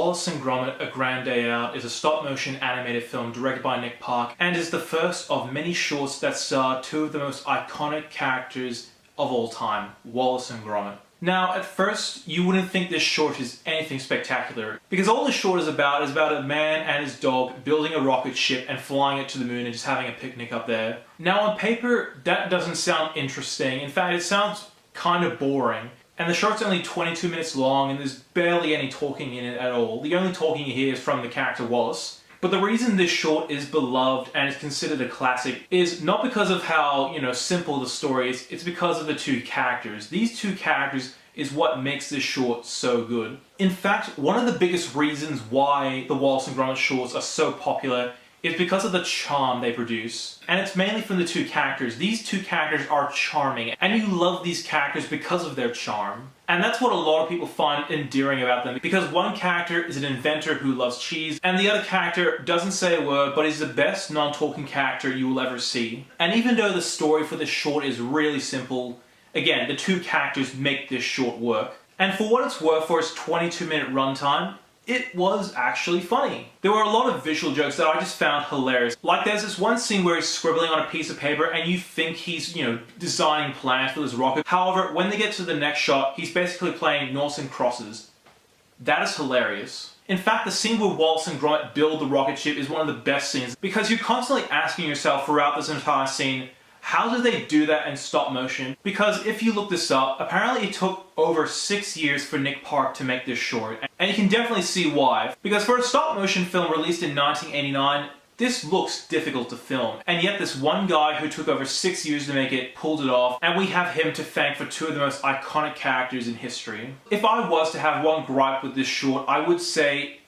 Wallace and Gromit: A Grand Day Out is a stop-motion animated film directed by Nick Park and is the first of many shorts that star two of the most iconic characters of all time, Wallace and Gromit. Now, at first, you wouldn't think this short is anything spectacular, because all the short is about a man and his dog building a rocket ship and flying it to the moon and just having a picnic up there. Now, on paper, that doesn't sound interesting. In fact, it sounds kind of boring. And the short's only 22 minutes long and there's barely any talking in it at all. The only talking you hear is from the character Wallace. But the reason this short is beloved and is considered a classic is not because of how, simple the story is, it's because of the two characters. These two characters is what makes this short so good. In fact, one of the biggest reasons why the Wallace and Gromit shorts are so popular is because of the charm they produce. And it's mainly from the two characters. These two characters are charming, and you love these characters because of their charm. And that's what a lot of people find endearing about them, because one character is an inventor who loves cheese, and the other character doesn't say a word, but is the best non-talking character you will ever see. And even though the story for this short is really simple, again, the two characters make this short work. And for what it's worth, for its 22-minute runtime, it was actually funny. There were a lot of visual jokes that I just found hilarious. Like there's this one scene where he's scribbling on a piece of paper and you think he's, designing plans for this rocket. However, when they get to the next shot, he's basically playing noughts and crosses. That is hilarious. In fact, the scene where Wallace and Gromit build the rocket ship is one of the best scenes, because you're constantly asking yourself throughout this entire scene, how do they do that in stop motion? Because if you look this up, apparently it took over 6 years for Nick Park to make this short. And you can definitely see why. Because for a stop motion film released in 1989, this looks difficult to film. And yet this one guy who took over 6 years to make it pulled it off, and we have him to thank for two of the most iconic characters in history. If I was to have one gripe with this short, I would say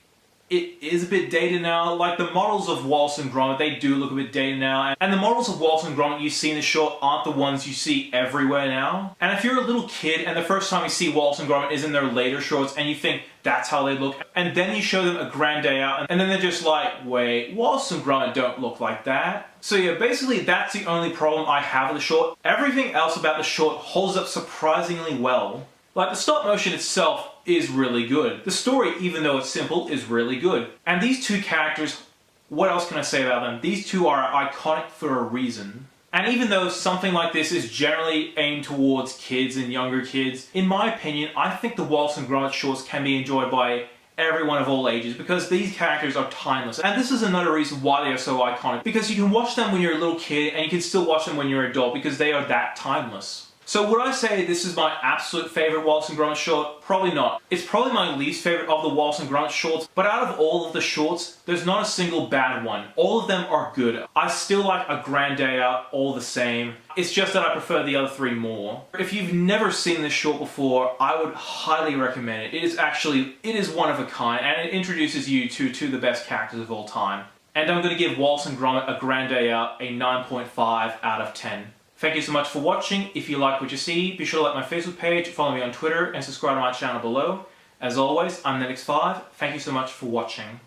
it is a bit dated now. Like the models of Wallace and Gromit, they do look a bit dated now. And the models of Wallace and Gromit you see in the short aren't the ones you see everywhere now. And if you're a little kid and the first time you see Wallace and Gromit is in their later shorts and you think that's how they look, and then you show them A Grand Day Out and then they're just like, wait, Wallace and Gromit don't look like that. So yeah, basically that's the only problem I have with the short. Everything else about the short holds up surprisingly well. Like the stop motion itself is really good. The story, even though it's simple, is really good. And these two characters, what else can I say about them? These two are iconic for a reason. And even though something like this is generally aimed towards kids and younger kids, in my opinion, I think the Wallace and Gromit shorts can be enjoyed by everyone of all ages, because these characters are timeless. And this is another reason why they are so iconic, because you can watch them when you're a little kid and you can still watch them when you're an adult, because they are that timeless. So would I say this is my absolute favorite Wallace and Gromit short? Probably not. It's probably my least favorite of the Wallace and Gromit shorts, but out of all of the shorts, there's not a single bad one. All of them are good. I still like A Grand Day Out all the same. It's just that I prefer the other three more. If you've never seen this short before, I would highly recommend it. It is one of a kind, and it introduces you to two of the best characters of all time. And I'm going to give Wallace and Gromit: A Grand Day Out a 9.5 out of 10. Thank you so much for watching. If you like what you see, be sure to like my Facebook page, follow me on Twitter, and subscribe to my channel below. As always, I'm NETX5. Thank you so much for watching.